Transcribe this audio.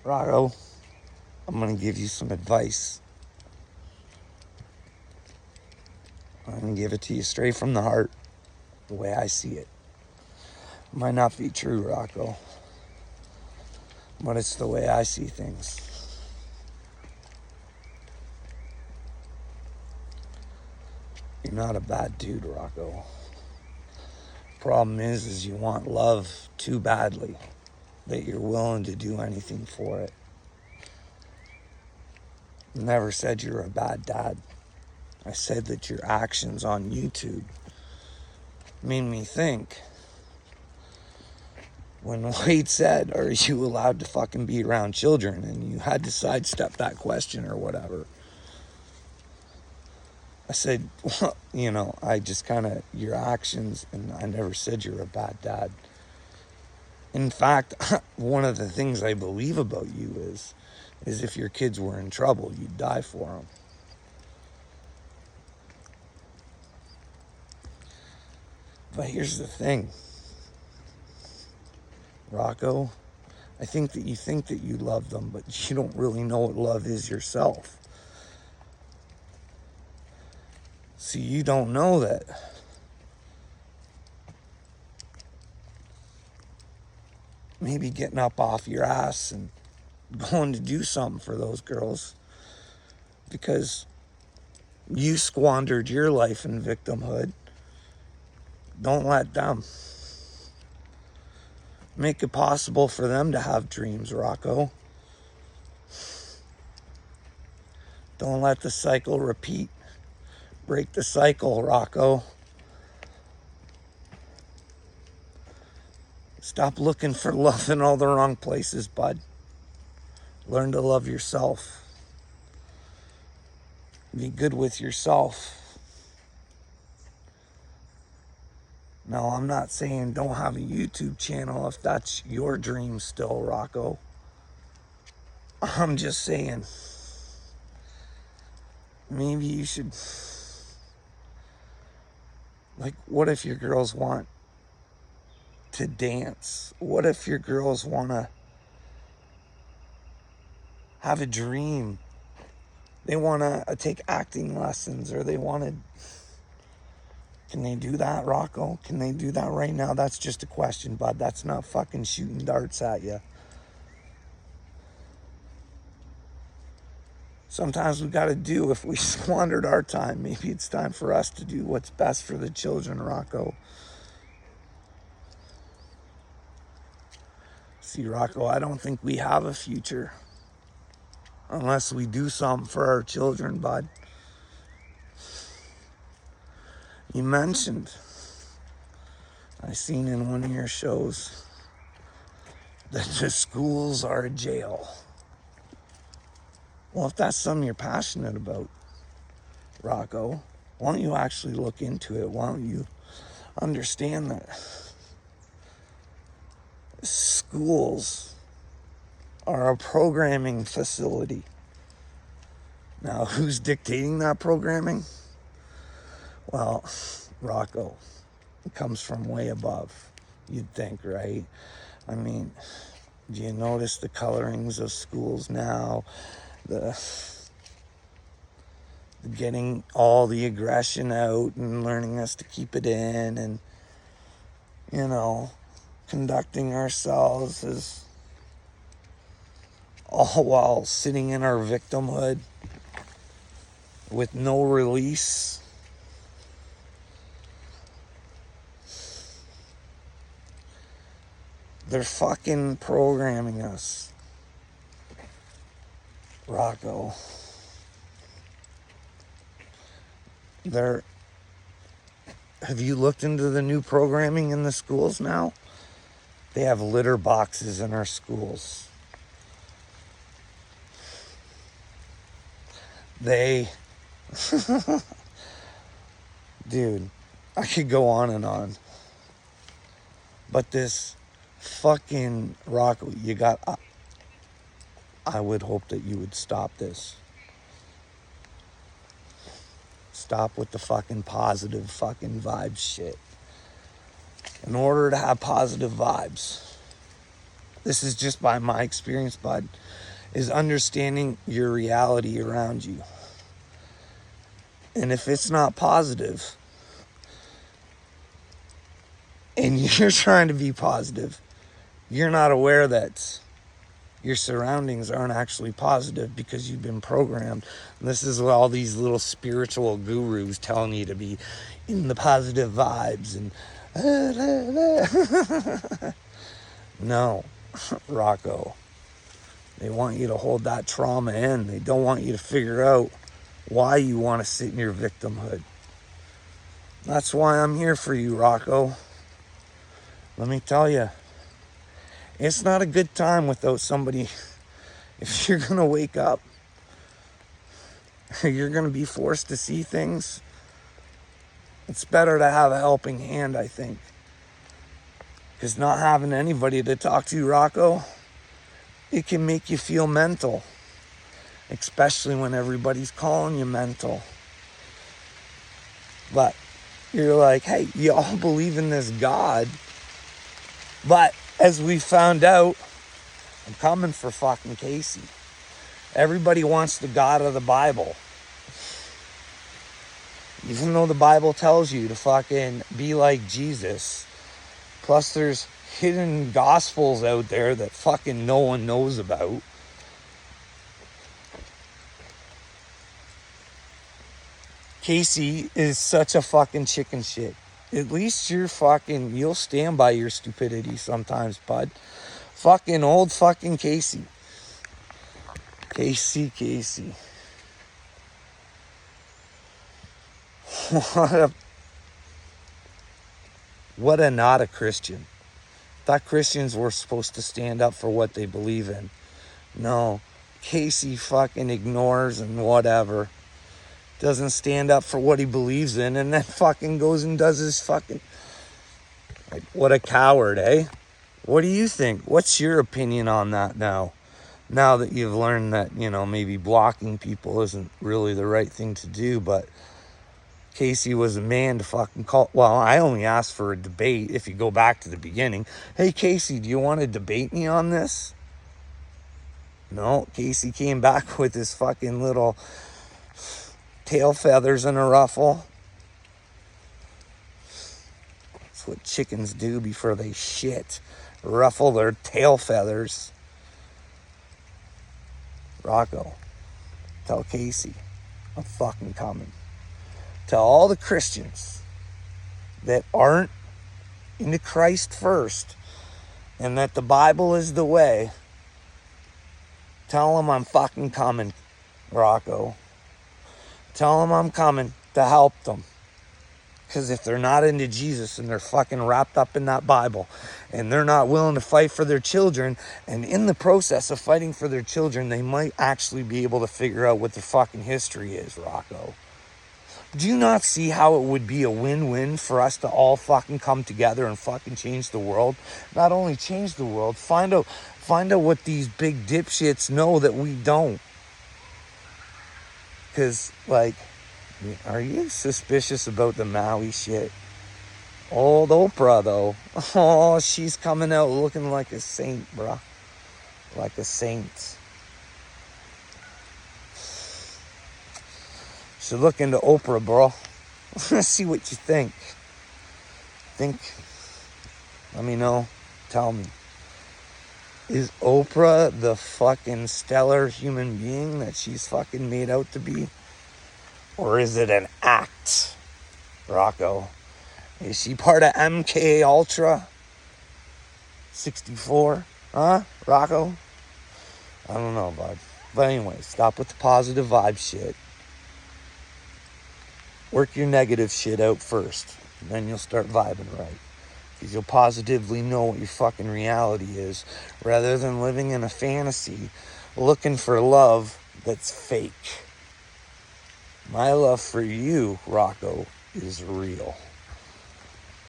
Rocko, I'm going to give you some advice. I'm going to give it to you straight from the heart, the way I see it. It might not be true, Rocko, but it's the way I see things. You're not a bad dude, Rocko. Problem is you want love too badly that you're willing to do anything for it. Never said you're a bad dad. I said that your actions on YouTube made me think. When Wade said, are you allowed to fucking be around children? And you had to sidestep that question or whatever. I said, well, I just kind of, your actions, and I never said you're a bad dad. In fact, one of the things I believe about you is if your kids were in trouble, you'd die for them. But here's the thing, Rocko, I think that you love them, but you don't really know what love is yourself. See, you don't know that maybe getting up off your ass and going to do something for those girls because you squandered your life in victimhood. Don't let them. Make it possible for them to have dreams, Rocko. Don't let the cycle repeat. Break the cycle, Rocko. Stop looking for love in all the wrong places, bud. Learn to love yourself. Be good with yourself. Now, I'm not saying don't have a YouTube channel if that's your dream still, Rocko. I'm just saying maybe you should, what if your girls want to dance? What if your girls want to have a dream? They want to take acting lessons, or they want to. Can they do that, Rocko? Can they do that right now? That's just a question, bud. That's not fucking shooting darts at you. Sometimes we got to do, if we squandered our time, maybe it's time for us to do what's best for the children, Rocko. See, Rocko, I don't think we have a future unless we do something for our children, bud. You mentioned, I seen in one of your shows, that the schools are a jail. Well, if that's something you're passionate about, Rocko, why don't you actually look into it? Why don't you understand that schools are a programming facility? Now, who's dictating that programming? Well, Rocko, it comes from way above, you'd think, right? I mean, do you notice the colorings of schools now? The getting all the aggression out and learning us to keep it in, and, conducting ourselves as all while sitting in our victimhood with no release. They're fucking programming us, Rocko. Have you looked into the new programming in the schools now? They have litter boxes in our schools. Dude, I could go on and on. But this fucking Rocko, I would hope that you would stop this. Stop with the fucking positive fucking vibes shit. In order to have positive vibes, this is just by my experience, bud, is understanding your reality around you. And if it's not positive, and you're trying to be positive, you're not aware that your surroundings aren't actually positive because you've been programmed. And this is what all these little spiritual gurus telling you to be in the positive vibes and no, Rocko. They want you to hold that trauma in. They don't want you to figure out why you want to sit in your victimhood. That's why I'm here for you, Rocko. Let me tell you, it's not a good time without somebody. If you're going to wake up, you're going to be forced to see things. It's better to have a helping hand, I think. Because not having anybody to talk to, Rocko, it can make you feel mental. Especially when everybody's calling you mental. But you're like, hey, you all believe in this God. But as we found out, I'm coming for fucking Casey. Everybody wants the God of the Bible. Even though the Bible tells you to fucking be like Jesus. Plus there's hidden gospels out there that fucking no one knows about. Casey is such a fucking chicken shit. At least you'll stand by your stupidity sometimes, bud. Fucking old fucking Casey. Casey. What a not a Christian. Thought Christians were supposed to stand up for what they believe in. No. Casey fucking ignores and whatever. Doesn't stand up for what he believes in, and then fucking goes and does his fucking... Like, what a coward, eh? What do you think? What's your opinion on that now? Now that you've learned that, maybe blocking people isn't really the right thing to do, but Casey was a man to fucking call... Well, I only asked for a debate if you go back to the beginning. Hey, Casey, do you want to debate me on this? No, Casey came back with his fucking little... tail feathers in a ruffle. That's what chickens do before they shit. Ruffle their tail feathers. Rocko, tell Casey I'm fucking coming. Tell all the Christians that aren't into Christ first and that the Bible is the way. Tell them I'm fucking coming, Rocko. Tell them I'm coming to help them. Because if they're not into Jesus and they're fucking wrapped up in that Bible and they're not willing to fight for their children, and in the process of fighting for their children, they might actually be able to figure out what the fucking history is, Rocko. Do you not see how it would be a win-win for us to all fucking come together and fucking change the world? Not only change the world, find out what these big dipshits know that we don't. Because, are you suspicious about the Maui shit? Old Oprah, though. Oh, she's coming out looking like a saint, bruh. Like a saint. Should look into Oprah, bro. See what you think. Let me know. Tell me. Is Oprah the fucking stellar human being that she's fucking made out to be? Or is it an act, Rocko? Is she part of MK Ultra 64? Huh, Rocko? I don't know, bud. But anyway, stop with the positive vibe shit. Work your negative shit out first. And then you'll start vibing right. Because you'll positively know what your fucking reality is, rather than living in a fantasy, looking for love that's fake. My love for you, Rocko, is real.